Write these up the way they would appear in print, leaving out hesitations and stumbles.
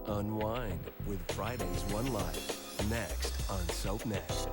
Unwind with Friday's One Life. Next on SoapNet.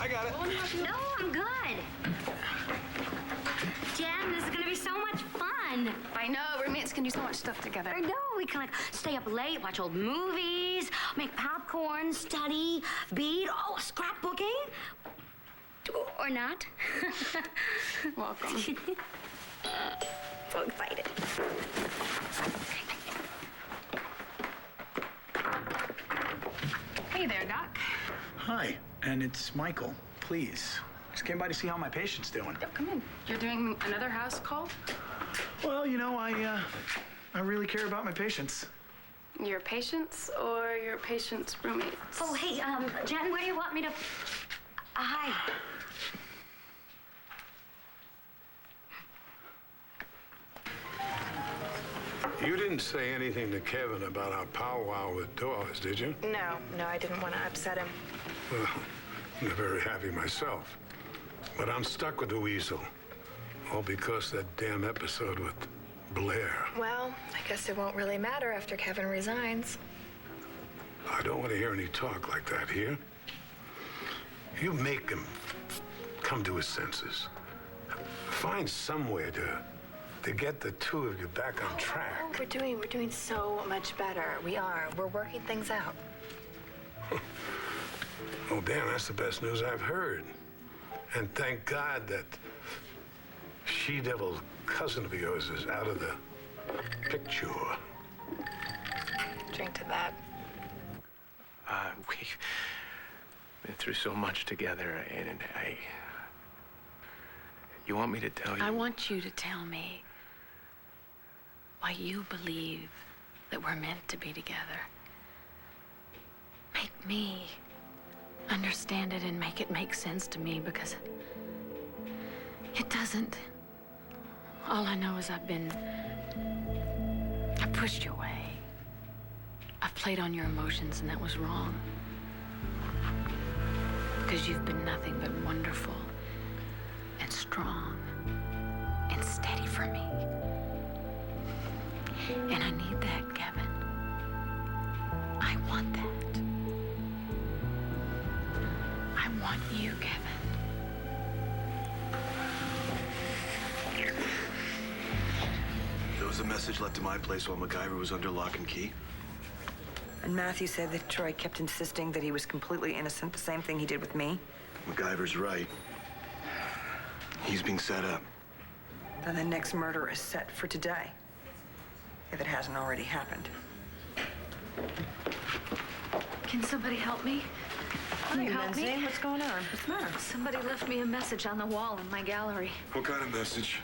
I got it. No, I'm good. Jen, this is gonna be so much fun. I know, roommates can do so much stuff together. I know, we can stay up late, watch old movies, make popcorn, study, bead, scrapbooking. Or not. Welcome. So excited. Hey there, Doc. Hi, and it's Michael. Please, just came by to see how my patient's doing. Oh, come in. You're doing another house call? Well, you know, I really care about my patients. Your patients or your patients' roommates? Oh, hey, Jen, where do you want me to... hi. You didn't say anything to Kevin about our powwow with Dawes, did you? No, I didn't want to upset him. Well, I'm not very happy myself. But I'm stuck with the weasel. All because that damn episode with Blair. Well, I guess it won't really matter after Kevin resigns. I don't want to hear any talk like that here. You make him come to his senses. Find some way to get the two of you back on track. Oh, we're doing so much better. We are. We're working things out. Oh, damn, that's the best news I've heard. And thank God that she-devil cousin of yours is out of the picture. Drink to that. We've been through so much together, and you want me to tell you? I want you to tell me why you believe that we're meant to be together. Make me understand it and make it make sense to me, because it doesn't. All I know is I pushed you away. I've played on your emotions, and that was wrong. Because you've been nothing but wonderful and strong and steady for me. And I need that, Kevin. I want that. I want you, Kevin. There was a message left to my place while MacGyver was under lock and key. And Matthew said that Troy kept insisting that he was completely innocent, the same thing he did with me. MacGyver's right. He's being set up. Then the next murder is set for today, if it hasn't already happened. Can somebody help me? Can you help me? What's going on? What's the matter? Somebody left me a message on the wall in my gallery. What kind of message?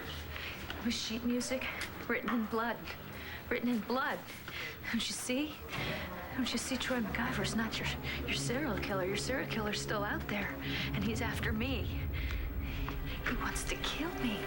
It was sheet music, written in blood. Written in blood. Don't you see? Don't you see, Troy MacGyver's not your serial killer. Your serial killer's still out there, and he's after me. He wants to kill me.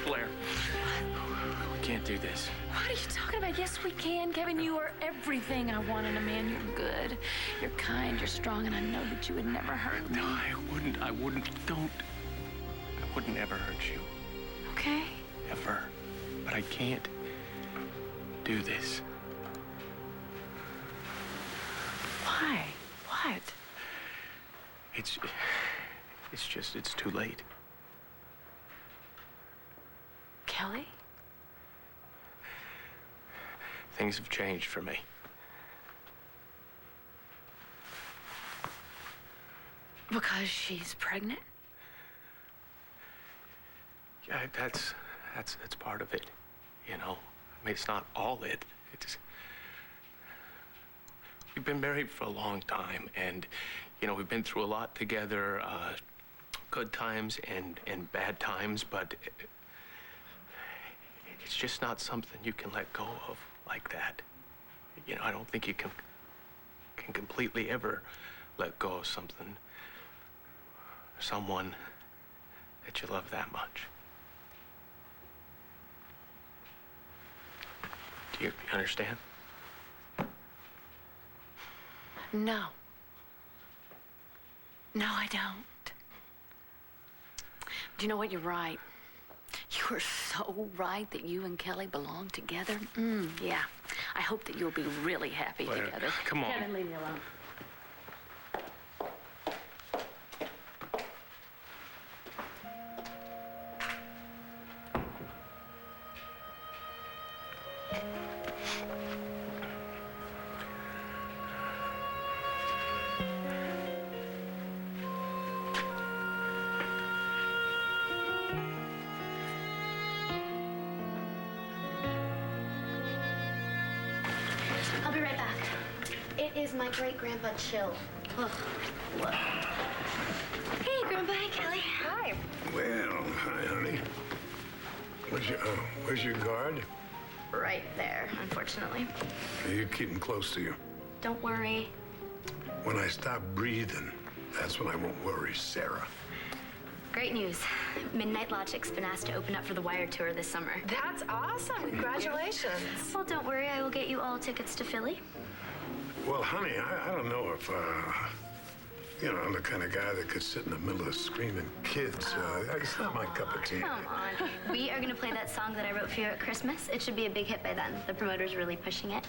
Blair, we can't do this. What are you talking about? Yes, we can. Kevin, you are everything I want in a man. You're good, you're kind, you're strong, and I know that you would never hurt me. No, I wouldn't, don't. I wouldn't ever hurt you. Okay? Ever. But I can't do this. Why? What? It's too late. Kelly? Things have changed for me. Because she's pregnant? Yeah, that's part of it, you know. I mean, it's not all it. It's we've been married for a long time, and you know, we've been through a lot together, good times and bad times, but it's just not something you can let go of like that. You know, I don't think you can completely ever let go of someone that you love that much. Do you understand? No. No, I don't. Do you know what? You're right. You are so right that you and Kelly belong together. Yeah. I hope that you'll be really happy Blair, together. come on. Kevin, leave me alone. I'll be right back. It is my great-grandpa Chill. Oh, what? Hey, Grandpa. Hey, Kelly. Hi. Well, hi, honey. Where's your guard? Right there, unfortunately. You keep him close to you. Don't worry. When I stop breathing, that's when I won't worry, Sarah. Great news. Midnight Logic's been asked to open up for the Wire Tour this summer. That's awesome. Congratulations. Well, don't worry. I will get you all tickets to Philly. Well, honey, I don't know if, I'm the kind of guy that could sit in the middle of screaming kids. It's not my cup of tea. Come on. We are going to play that song that I wrote for you at Christmas. It should be a big hit by then. The promoter's really pushing it.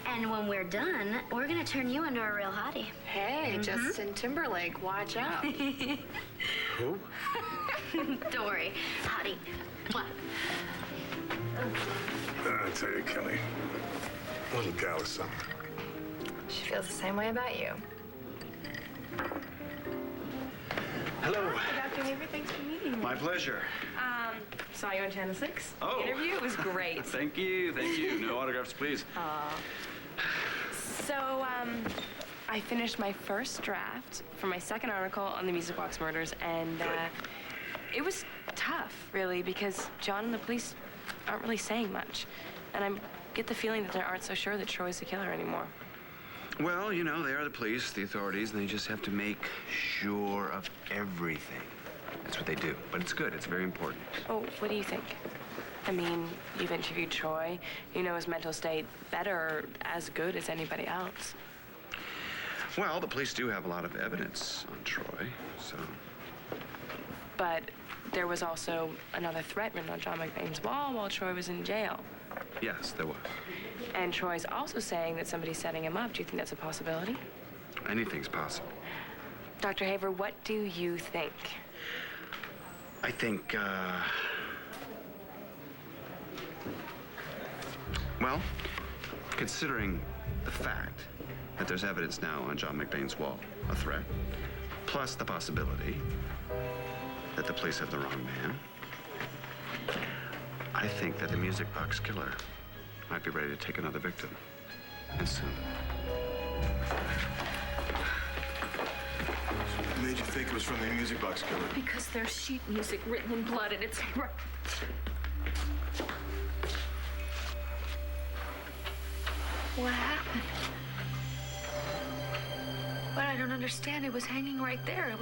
And when we're done, we're going to turn you into a real hottie. Hey, Justin Timberlake, watch out. Who? Don't worry. Hottie. What? I tell you, Kelly, little gal is something. She feels the same way about you. Hello. Dr. Haver, thanks for meeting me. My pleasure. Saw you on Channel 6. Oh. The interview was great. Thank you. No autographs, please. So, I finished my first draft for my second article on the Music Box murders, and it was tough, really, because John and the police aren't really saying much. And I get the feeling that they aren't so sure that Troy's the killer anymore. Well, you know, they are the police, the authorities, and they just have to make sure of everything. That's what they do. But it's good. It's very important. Oh, what do you think? I mean, you've interviewed Troy. You know his mental state better, or as good as anybody else. Well, the police do have a lot of evidence on Troy, so... But there was also another threat written on John McBain's wall while Troy was in jail. Yes, there was. And Troy's also saying that somebody's setting him up. Do you think that's a possibility? Anything's possible. Dr. Haver, what do you think? I think, well, considering the fact that there's evidence now on John McBain's wall, a threat, plus the possibility that the police have the wrong man, I think that the Music Box killer might be ready to take another victim, and soon. What made you think it was from the Music Box killer? Because there's sheet music written in blood, and it's... What happened? But I don't understand. It was hanging right there. It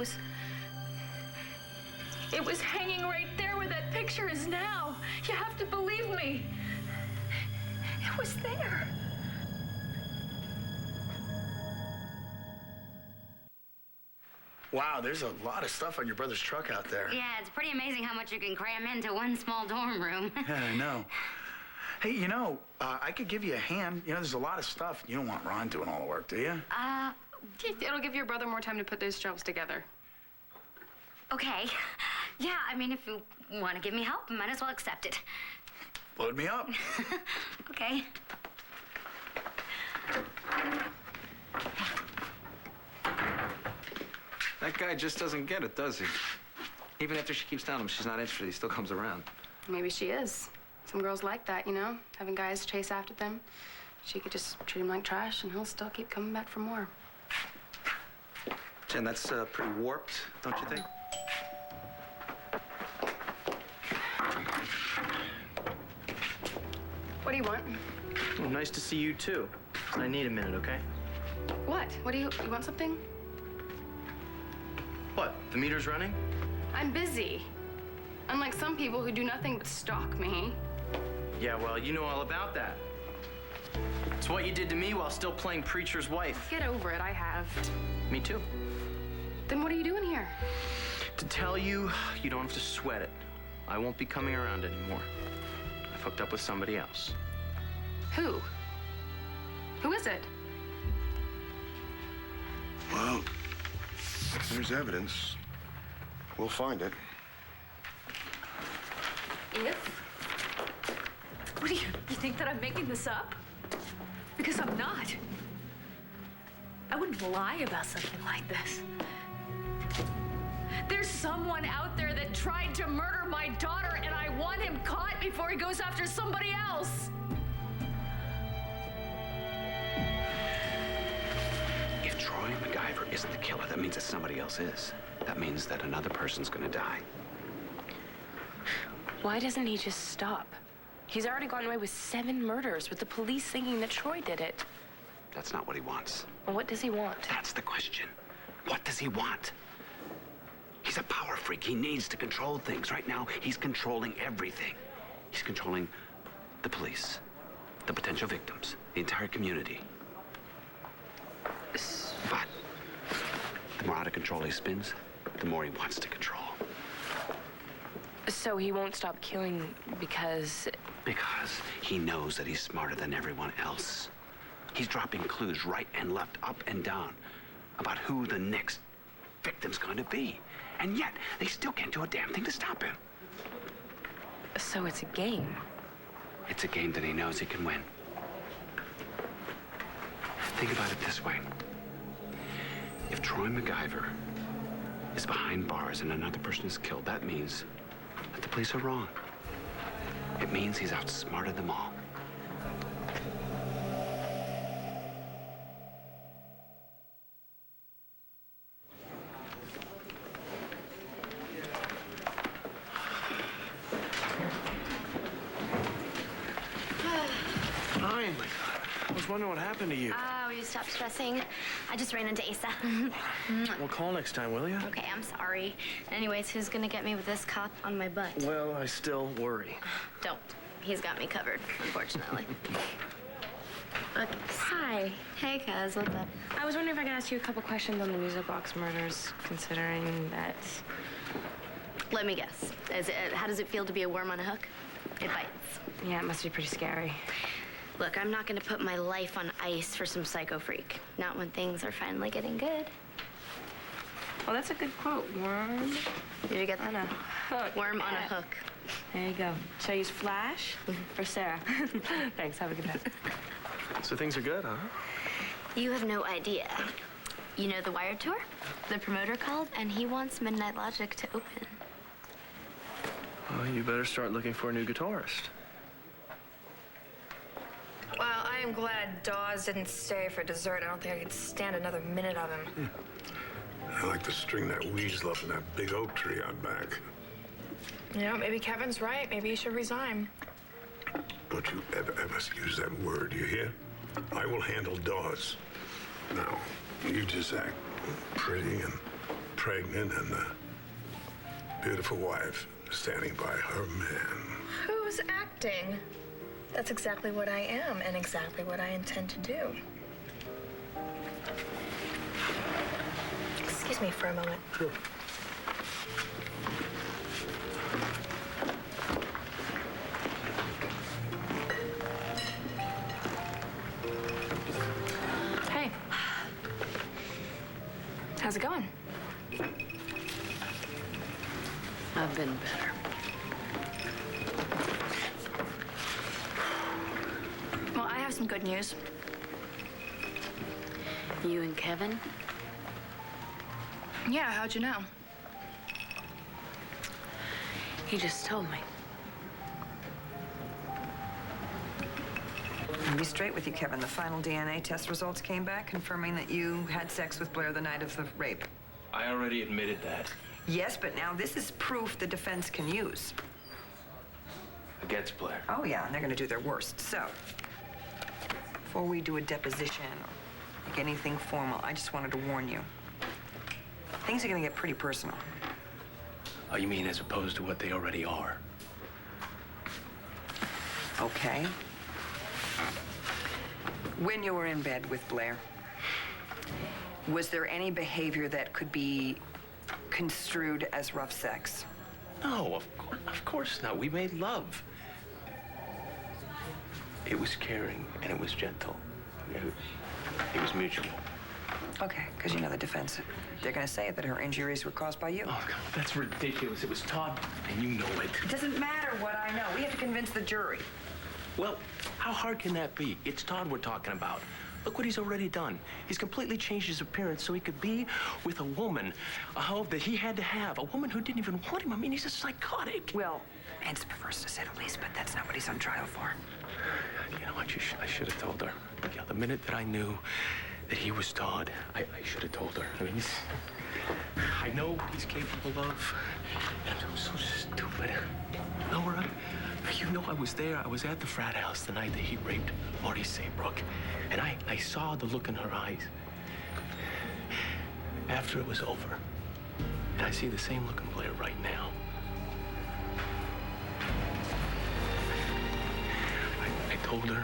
was hanging right there where that picture is now. You have to believe me. It was there. Wow, there's a lot of stuff on your brother's truck out there. Yeah, it's pretty amazing how much you can cram into one small dorm room. Yeah, I know. Hey, you know, I could give you a hand. You know, there's a lot of stuff. You don't want Ron doing all the work, do you? It'll give your brother more time to put those shelves together. Okay. Yeah, I mean, if you want to give me help, I might as well accept it. Load me up. Okay. That guy just doesn't get it, does he? Even after she keeps telling him she's not interested, he still comes around. Maybe she is. Some girls like that, you know? Having guys chase after them. She could just treat him like trash, and he'll still keep coming back for more. Jen, that's pretty warped, don't you think? What do you want? Well, nice to see you, too. I need a minute, okay? What? You want something? What, the meter's running? I'm busy. Unlike some people who do nothing but stalk me. Yeah, well, you know all about that. It's what you did to me while still playing preacher's wife. Get over it, I have. Me too. Then what are you doing here? To tell you, you don't have to sweat it. I won't be coming around anymore. I've hooked up with somebody else. Who? Who is it? Well, if there's evidence, we'll find it. If? What do you think that I'm making this up? Because I'm not. I wouldn't lie about something like this. There's someone out there that tried to murder my daughter, and I want him caught before he goes after somebody else. If Troy MacGyver isn't the killer, that means that somebody else is. That means that another person's gonna die. Why doesn't he just stop? He's already gone away with 7 murders, with the police thinking that Troy did it. That's not what he wants. Well, what does he want? That's the question. What does he want? He's a power freak. He needs to control things. Right now, he's controlling everything. He's controlling the police, the potential victims, the entire community. But the more out of control he spins, the more he wants to control. So he won't stop killing because... Because he knows that he's smarter than everyone else. He's dropping clues right and left, up and down, about who the next victim's going to be. And yet, they still can't do a damn thing to stop him. So it's a game. It's a game that he knows he can win. Think about it this way. If Troy MacGyver is behind bars and another person is killed, that means that the police are wrong. It means he's outsmarted them all. Ryan, I was wondering what happened to you. Oh, you stop stressing. I just ran into Asa. Well, call next time, will you? Okay, I'm sorry. Anyways, who's gonna get me with this cop on my butt? Well, I still worry. Don't. He's got me covered, unfortunately. Hi. Hey, cuz, what's up? I was wondering if I could ask you a couple questions on the music box murders, considering that... Let me guess. How does it feel to be a worm on a hook? It bites. Yeah, it must be pretty scary. Look, I'm not gonna put my life on ice for some psycho freak. Not when things are finally getting good. Well, that's a good quote. Worm Did you get that? on a hook. Worm on a hook. There you go. Should I use Flash or Sarah? Thanks. Have a good night. So things are good, huh? You have no idea. You know the Wired tour? The promoter called, and he wants Midnight Logic to open. Well, you better start looking for a new guitarist. Well, I am glad Dawes didn't stay for dessert. I don't think I could stand another minute of him. I like to string that weasel up in that big oak tree out back. You know, maybe Kevin's right. Maybe he should resign. Don't you ever use that word, you hear? I will handle Dawes. Now, you just act pretty and pregnant and a beautiful wife standing by her man. Who's acting? That's exactly what I am and exactly what I intend to do. Excuse me for a moment. Sure. Hey. How's it going? I've been better. Well, I have some good news. You and Kevin? Yeah, how'd you know? He just told me. I'll be straight with you, Kevin. The final DNA test results came back confirming that you had sex with Blair the night of the rape. I already admitted that. Yes, but now this is proof the defense can use. Against Blair. Oh, yeah, and they're gonna do their worst. So, before we do a deposition or like anything formal, I just wanted to warn you. Things are gonna get pretty personal. Oh, you mean as opposed to what they already are? Okay. When you were in bed with Blair, was there any behavior that could be construed as rough sex? No, of course not. We made love. It was caring and it was gentle. It was mutual. Okay, because you know the defense. They're gonna say that her injuries were caused by you. Oh, God, that's ridiculous. It was Todd, and you know it. It doesn't matter what I know. We have to convince the jury. Well, how hard can that be? It's Todd we're talking about. Look what he's already done. He's completely changed his appearance so he could be with a woman that he had to have. A woman who didn't even want him. I mean, he's a psychotic. Well, it's perverse to say the least, but that's not what he's on trial for. You know what? I should have told her. Yeah, the minute that I knew that he was Todd, I should have told her. I mean, I know what he's capable of. And I'm so stupid. Laura, you know I was there. I was at the frat house the night that he raped Marcie Saybrook. And I saw the look in her eyes after it was over. And I see the same look in Blair right now. I told her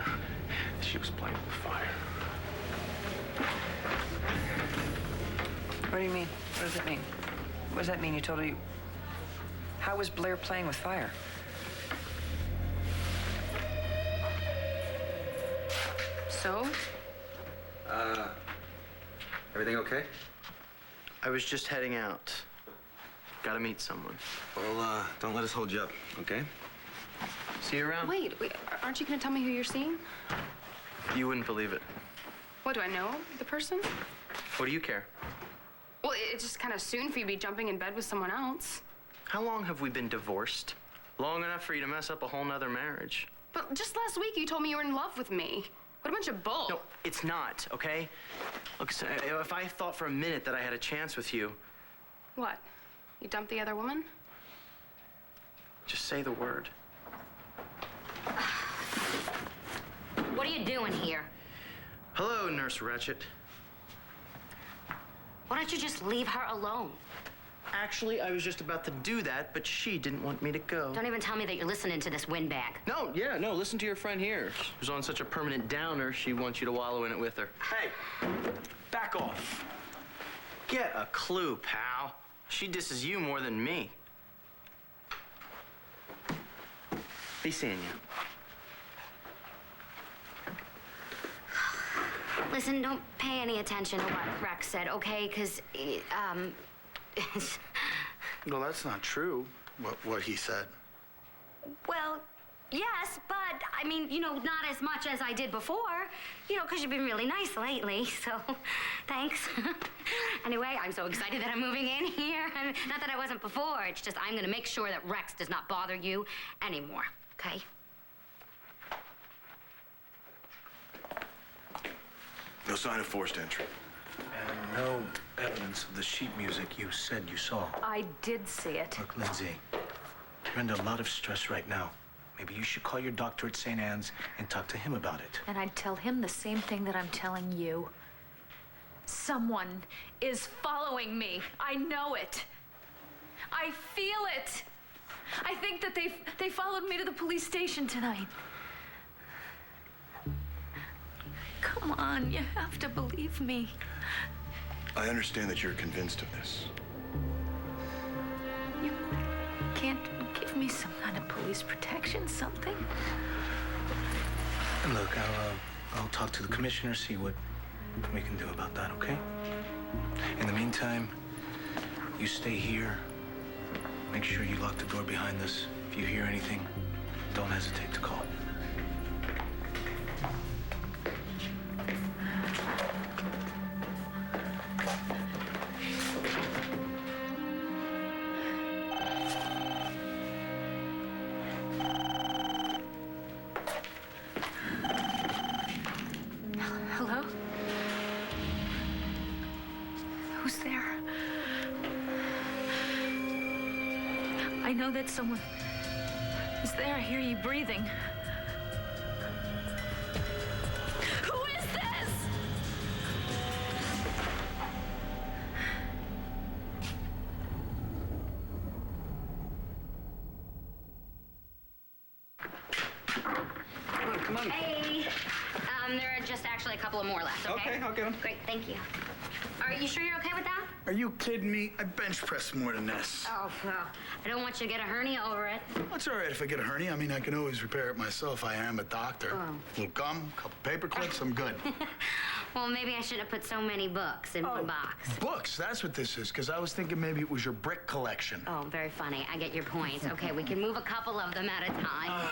that she was playing with fire. What do you mean? What does that mean? What does that mean? You told her you... How was Blair playing with fire? So? Everything okay? I was just heading out. Gotta meet someone. Well, don't let us hold you up, okay? See you around. Wait, aren't you gonna tell me who you're seeing? You wouldn't believe it. What, do I know the person? What do you care? Well, it's just kind of soon for you to be jumping in bed with someone else. How long have we been divorced? Long enough for you to mess up a whole nother marriage. But just last week you told me you were in love with me. What a bunch of bull. No, it's not, okay? Look, if I thought for a minute that I had a chance with you... What? You dumped the other woman? Just say the word. What are you doing here? Hello, Nurse Ratchet. Why don't you just leave her alone? Actually, I was just about to do that, but she didn't want me to go. Don't even tell me that you're listening to this windbag. No, listen to your friend here. She's on such a permanent downer, she wants you to wallow in it with her. Hey, back off. Get a clue, pal. She disses you more than me. Be seeing you. Listen, don't pay any attention to what Rex said, okay? Because, No, that's not true, what he said. well, yes, but, I mean, you know, not as much as I did before. You know, because you've been really nice lately, so thanks. Anyway, I'm so excited that I'm moving in here. Not that I wasn't before. It's just I'm going to make sure that Rex does not bother you anymore, okay? No sign of forced entry. And no evidence of the sheet music you said you saw. I did see it. Look, Lindsay, you're under a lot of stress right now. Maybe you should call your doctor at St. Anne's and talk to him about it. And I'd tell him the same thing that I'm telling you. Someone is following me. I know it. I feel it. I think that they followed me to the police station tonight. Come on, you have to believe me. I understand that you're convinced of this. You can't give me some kind of police protection, something? Look, I'll talk to the commissioner, see what we can do about that, okay? In the meantime, you stay here. Make sure you lock the door behind us. If you hear anything, don't hesitate to call. Hello? Who's there? I know that someone is there. I hear you breathing. Who is this? Come on. Hey. There are just actually a couple of more left, okay? Okay, I'll get them. Great, thank you. Are you sure you're okay with that? Are you kidding me? I bench press more than this. Oh, well, I don't want you to get a hernia over it. That's all right if I get a hernia. I mean, I can always repair it myself. I am a doctor. Oh. A little gum, a couple paper clips, I'm good. Well, maybe I shouldn't have put so many books in one box. Books, that's what this is, because I was thinking maybe it was your brick collection. Oh, very funny. I get your point. Okay, we can move a couple of them at a time.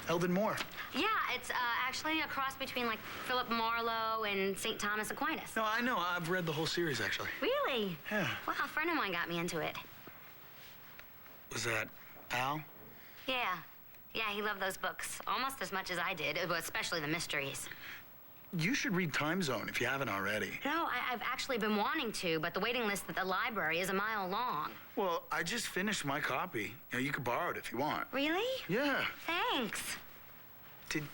Eldon Moore. Yeah, it's actually a cross between, like, Philip Marlowe and St. Thomas Aquinas. No, I know. I've read the whole series, actually. Really? Yeah. Well, a friend of mine got me into it. Was that Al? Yeah. Yeah, he loved those books almost as much as I did, but especially the mysteries. You should read Time Zone if you haven't already. No, I've actually been wanting to, but the waiting list at the library is a mile long. Well, I just finished my copy. You know, you could borrow it if you want. Really? Yeah. Thanks. Did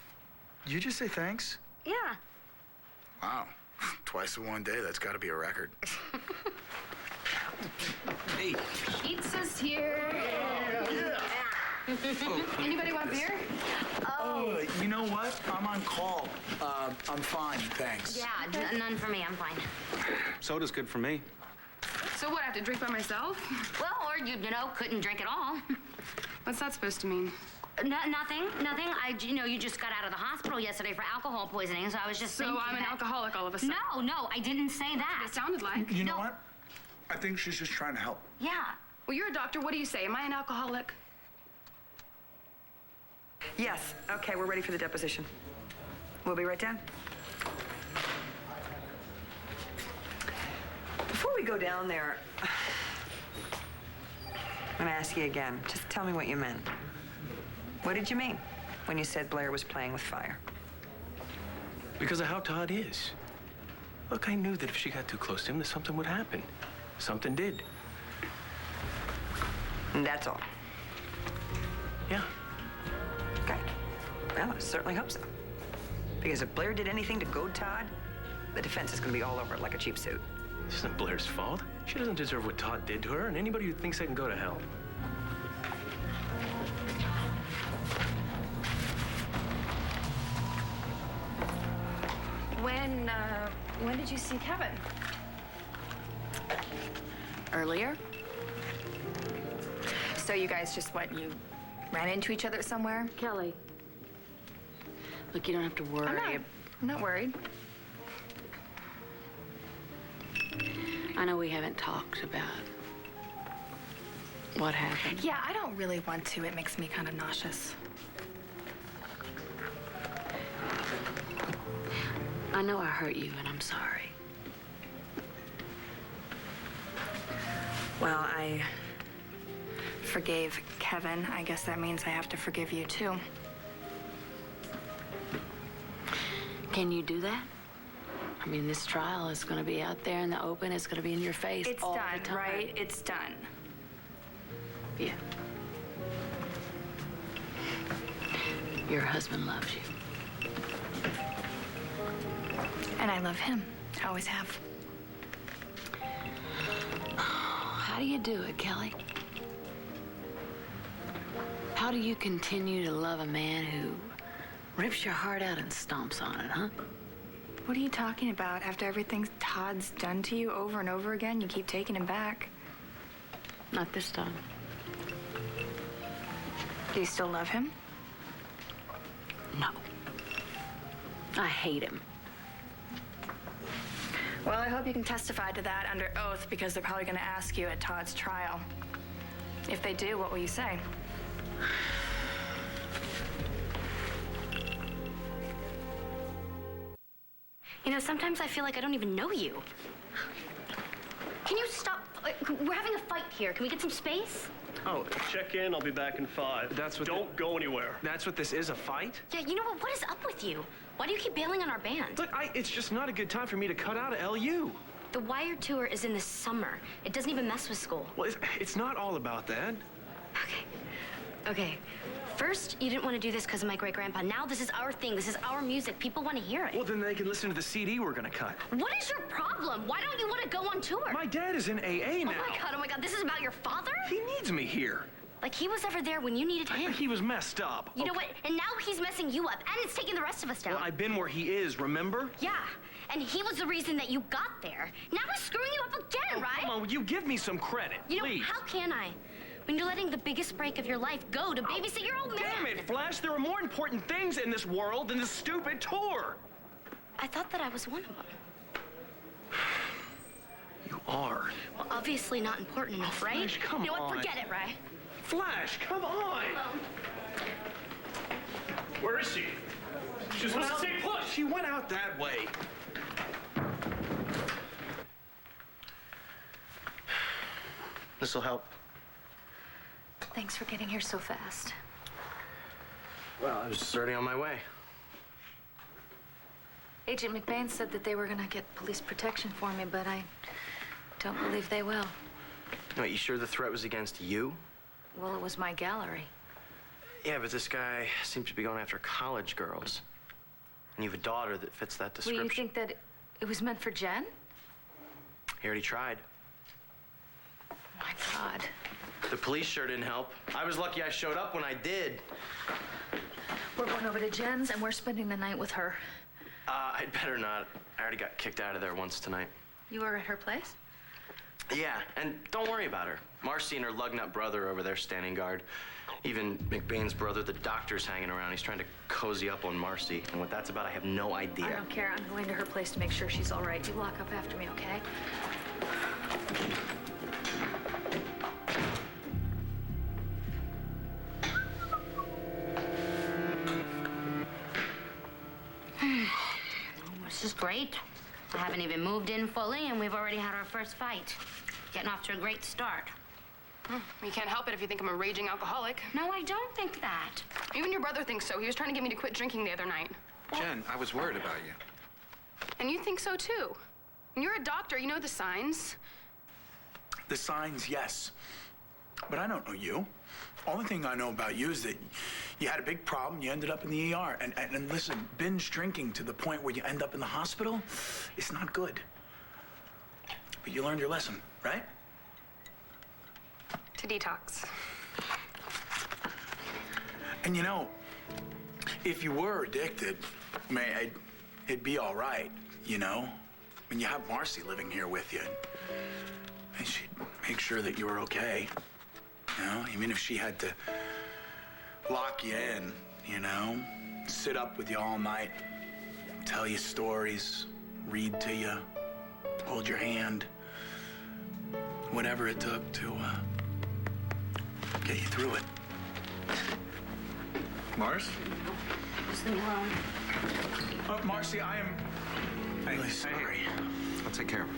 you just say thanks? Yeah. Wow. Twice in one day, that's got to be a record. Hey. Pizza's here. Yeah. Anybody want a beer? Oh. You know what? I'm on call. I'm fine, thanks. Yeah, none for me. I'm fine. Soda's good for me. So what, I have to drink by myself? Well, or you know, couldn't drink at all. What's that supposed to mean? Nothing. You just got out of the hospital yesterday for alcohol poisoning, so I was just thinking So I'm an alcoholic all of a sudden? No, I didn't say that. It sounded like. You know what? I think she's just trying to help. Yeah. Well, you're a doctor. What do you say? Am I an alcoholic? Yes. Okay, we're ready for the deposition. We'll be right down. Before we go down there, I'm gonna ask you again. Just tell me what you meant. What did you mean when you said Blair was playing with fire? Because of how Todd is. Look, I knew that if she got too close to him, that something would happen. Something did. And that's all. Yeah. Okay. Well, I certainly hope so. Because if Blair did anything to goad Todd, the defense is gonna be all over it like a cheap suit. This isn't Blair's fault. She doesn't deserve what Todd did to her, and anybody who thinks they can go to hell. When did you see Kevin? Earlier. So you guys just you ran into each other somewhere? Kelly. Look, you don't have to worry. I'm not worried. I know we haven't talked about what happened. Yeah, I don't really want to. It makes me kind of nauseous. I know I hurt you, and I'm sorry. Well, I forgave Kevin. I guess that means I have to forgive you, too. Can you do that? I mean, this trial is going to be out there in the open. It's going to be in your face It's all done, the time. right? It's done. Yeah. Your husband loves you. And I love him. I always have. How do you do it, Kelly? How do you continue to love a man who rips your heart out and stomps on it, huh? What are you talking about? After everything Todd's done to you over and over again, you keep taking him back. Not this time. Do you still love him? No. I hate him. Well, I hope you can testify to that under oath because they're probably going to ask you at Todd's trial. If they do, what will you say? You know, sometimes I feel like I don't even know you. Can you stop? We're having a fight here. Can we get some space? Oh, check in. I'll be back in 5. That's what Don't go anywhere. That's what this is, a fight? Yeah, you know what? What is up with you? Why do you keep bailing on our band? Look, it's just not a good time for me to cut out of LU. The Wire tour is in the summer. It doesn't even mess with school. Well, it's not all about that. Okay. First, you didn't want to do this because of my great-grandpa. Now this is our thing. This is our music. People want to hear it. Well, then they can listen to the CD we're gonna cut. What is your problem? Why don't you want to go on tour? My dad is in AA now. Oh my God, this is about your father? He needs me here. Like he was ever there when you needed him. He was messed up. You know what? And now he's messing you up, and it's taking the rest of us down. Well, I've been where he is, remember? Yeah, and he was the reason that you got there. Now he's screwing you up again, right? Come on, will you give me some credit, You know, please? how can I? When you're letting the biggest break of your life go to babysit your old man. Damn it, Flash! There are more important things in this world than this stupid tour. I thought that I was one of them. You are. Well, obviously not important enough, right? Flash, come You know what? on. Forget it, right? Flash, come on! Where is she? She's supposed to stay put. She went out that way. This'll help. Thanks for getting here so fast. Well, I was just already on my way. Agent McBain said that they were gonna get police protection for me, but I don't believe they will. Wait, you sure the threat was against you? Well, it was my gallery. Yeah, but this guy seems to be going after college girls. And you have a daughter that fits that Well, description. you think that it was meant for Jen? He already tried. Oh, my God. The police sure didn't help. I was lucky I showed up when I did. We're going over to Jen's, and we're spending the night with her. I'd better not. I already got kicked out of there once tonight. You were at her place? Yeah, and don't worry about her. Marcie and her lug-nut brother over there standing guard. Even McBain's brother, the doctor's hanging around. He's trying to cozy up on Marcie. And what that's about, I have no idea. I don't care. I'm going to her place to make sure she's all right. You lock up after me, okay? This is great. I haven't even moved in fully, and we've already had our first fight. Getting off to a great start. You can't help it if you think I'm a raging alcoholic. No, I don't think that. Even your brother thinks so. He was trying to get me to quit drinking the other night. Jen, I was worried about you. And you think so, too. And you're a doctor. You know the signs. The signs, yes. But I don't know you. Only thing I know about you is that you had a big problem, you ended up in the ER. And listen, binge drinking to the point where you end up in the hospital, it's not good. But you learned your lesson, right? To detox. And you know, if you were addicted, I mean, it'd be all right, you know? When you have Marcie living here with you, and she'd make sure that you were okay. You know, even if she had to lock you in, you know, sit up with you all night, tell you stories, read to you, hold your hand, whatever it took to get you through it. Mars? Just leave me alone. Marcie, I am really sorry. I'll take care of her.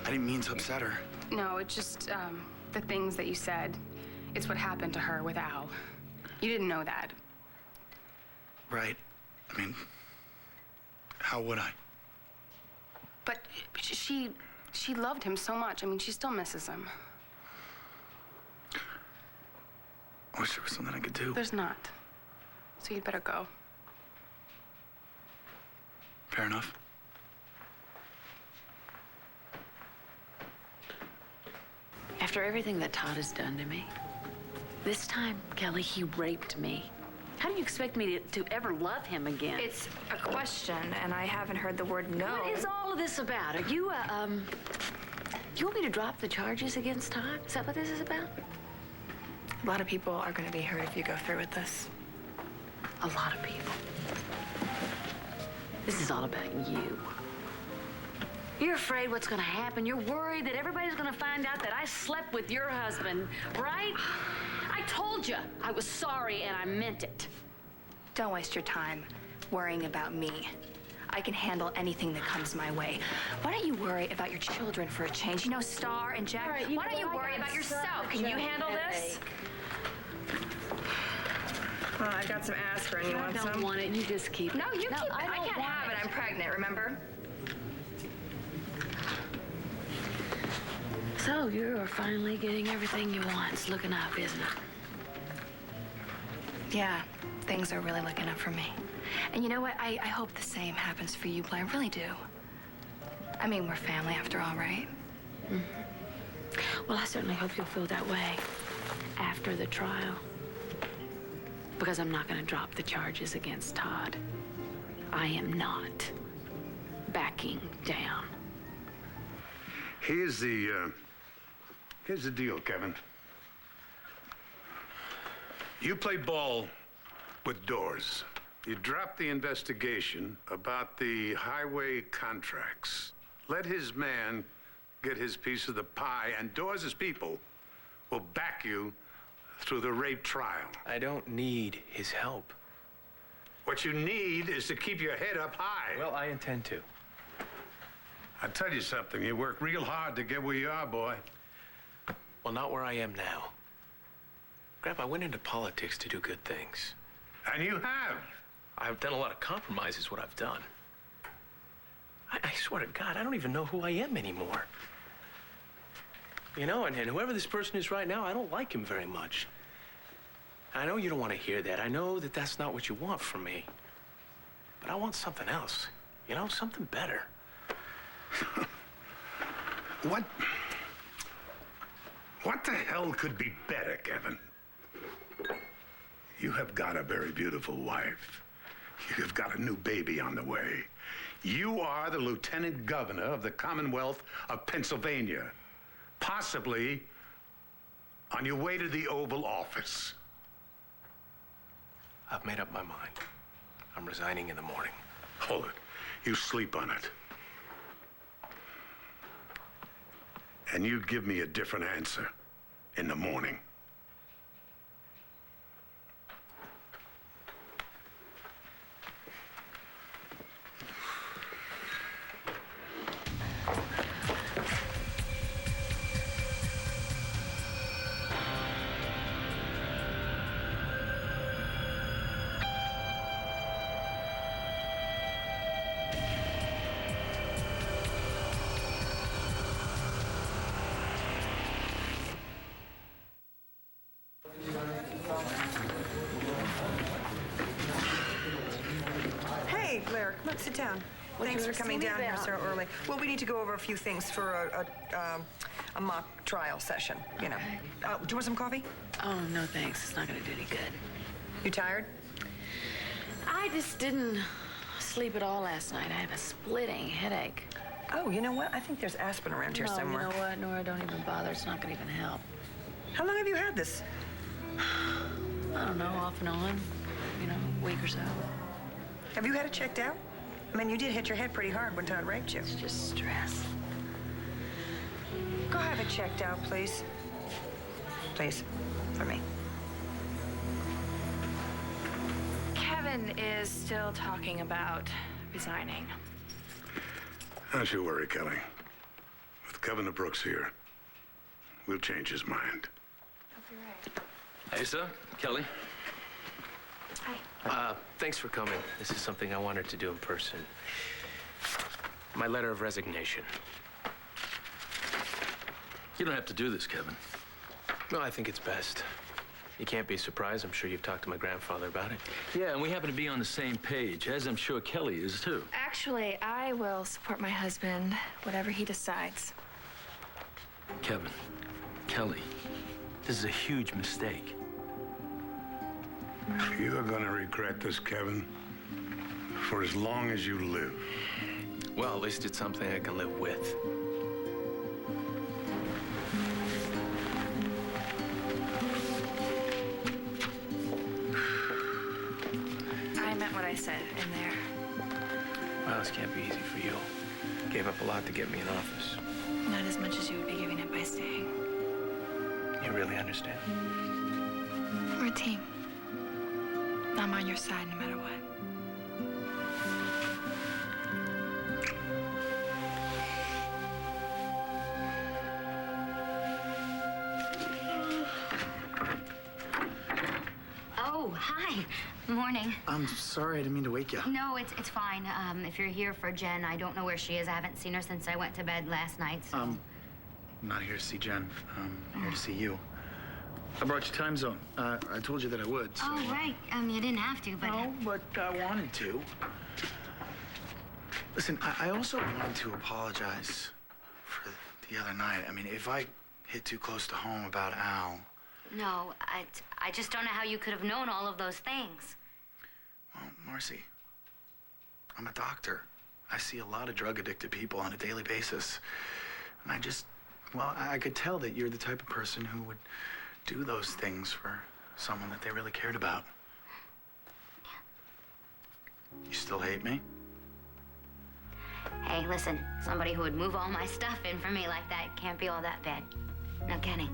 I didn't mean to upset her. No, it's just the things that you said. It's what happened to her with Al. You didn't know that. Right. I mean, how would I? But she loved him so much. I mean, she still misses him. I wish there was something I could do. There's not. So you'd better go. Fair enough. After everything that Todd has done to me, this time, Kelly, he raped me. How do you expect me to ever love him again? It's a question, and I haven't heard the word no. What is all of this about? Are you, you want me to drop the charges against Todd? Is that what this is about? A lot of people are going to be hurt if you go through with this. A lot of people. This is all about you. You're afraid what's going to happen. You're worried that everybody's going to find out that I slept with your husband, right? I told you I was sorry and I meant it. Don't waste your time worrying about me. I can handle anything that comes my way. Why don't you worry about your children for a change? You know, Star and Jack, Right, why don't you worry about yourself? Can you handle this? Well, I got some aspirin. You want some? I don't want it. You just keep it. No, you keep it. I don't can't want have it. I'm pregnant, remember? So you're finally getting everything you want. It's looking up, isn't it? Yeah, things are really looking up for me. And you know what? I hope the same happens for you, Blair. I really do. I mean, we're family after all, right? Mm-hmm. Well, I certainly hope you'll feel that way after the trial. Because I'm not going to drop the charges against Todd. I am not backing down. Here's the deal, Kevin. You play ball with doors. You drop the investigation about the highway contracts. Let his man get his piece of the pie, and Dawes' people will back you through the rape trial. I don't need his help. What you need is to keep your head up high. Well, I intend to. I tell you something, you work real hard to get where you are, boy. Well, not where I am now. Grandpa, I went into politics to do good things. And you have. I've done a lot of compromises, what I've done. I swear to God, I don't even know who I am anymore. You know, and whoever this person is right now, I don't like him very much. I know you don't want to hear that. I know that that's not what you want from me. But I want something else. You know, something better. What the hell could be better, Kevin? You have got a very beautiful wife. You have got a new baby on the way. You are the Lieutenant Governor of the Commonwealth of Pennsylvania. Possibly on your way to the Oval Office. I've made up my mind. I'm resigning in the morning. Hold it. You sleep on it. And you give me a different answer in the morning. Hey, Blair, come on, sit down. Thanks for coming down here so early. Well, we need to go over a few things for a mock trial session, you know. Do you want some coffee? Oh, no thanks. It's not going to do any good. You tired? I just didn't sleep at all last night. I have a splitting headache. Oh, you know what? I think there's aspirin around here somewhere. You know what, Nora? Don't even bother. It's not going to even help. How long have you had this? I don't know, off and on. You know, a week or so. Have you had it checked out? I mean, you did hit your head pretty hard when Todd raped you. It's just stress. Go have it checked out, please. Please, for me. Kevin is still talking about resigning. Don't you worry, Kelly. With Governor Brooks here, we'll change his mind. I'll be right. Hey, sir. Kelly. Hi. Thanks for coming. This is something I wanted to do in person. My letter of resignation. You don't have to do this, Kevin. No, I think it's best. You can't be surprised. I'm sure you've talked to my grandfather about it. Yeah, and we happen to be on the same page, as I'm sure Kelly is, too. Actually, I will support my husband, whatever he decides. Kevin, Kelly, this is a huge mistake. You're gonna regret this, Kevin, for as long as you live. Well, at least it's something I can live with. I meant what I said in there. Well, this can't be easy for you. Gave up a lot to get me in office. Not as much as you would be giving up by staying. You really understand? We're a team. I'm on your side no matter what. Oh, hi. Morning. I'm sorry, I didn't mean to wake you. No, it's fine. If you're here for Jen, I don't know where she is. I haven't seen her since I went to bed last night, so... I'm not here to see Jen. I'm here to see you. I brought you time zone. I told you that I would, so... Oh, right. You didn't have to, but... No, but I wanted to. Listen, I also wanted to apologize for the other night. I mean, if I hit too close to home about Al... No, I just don't know how you could have known all of those things. Well, Marcie, I'm a doctor. I see a lot of drug-addicted people on a daily basis. And I could tell that you're the type of person who would do those things for someone that they really cared about. You still hate me? Hey, listen, somebody who would move all my stuff in for me like that can't be all that bad. Now, Kenny.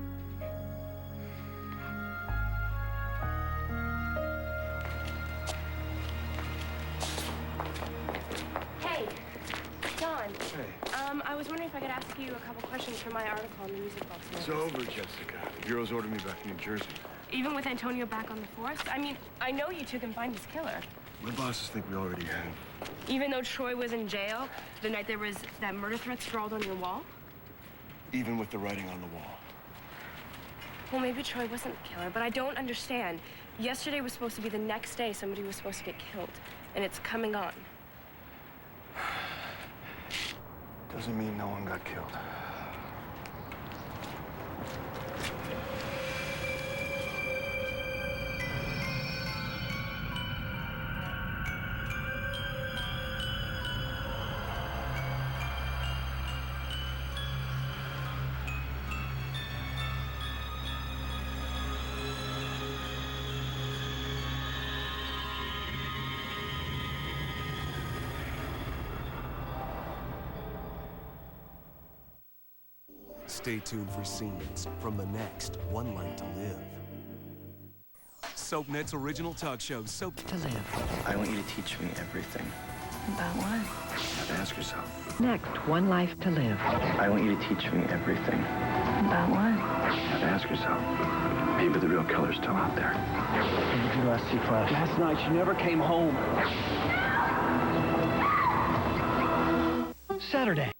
Hey, John. Hey. I was wondering if I could ask you a couple questions from my article on the music box. It's over, Jessica. The Bureau's ordered me back to New Jersey. Even with Antonio back on the force? I mean, I know you two can find his killer. My bosses think we already have. Even though Troy was in jail, the night there was that murder threat scrawled on your wall? Even with the writing on the wall. Well, maybe Troy wasn't the killer, but I don't understand. Yesterday was supposed to be the next day somebody was supposed to get killed, and it's coming on. Doesn't mean no one got killed. Stay tuned for scenes from the next One Life to Live. SoapNet's original talk show, Soap to Live. I want you to teach me everything. About what? You have to ask yourself. Next, One Life to Live. I want you to teach me everything. About what? You have to ask yourself. Maybe the real killer's still out there. When did you last see Flash? Last night, she never came home. Saturday.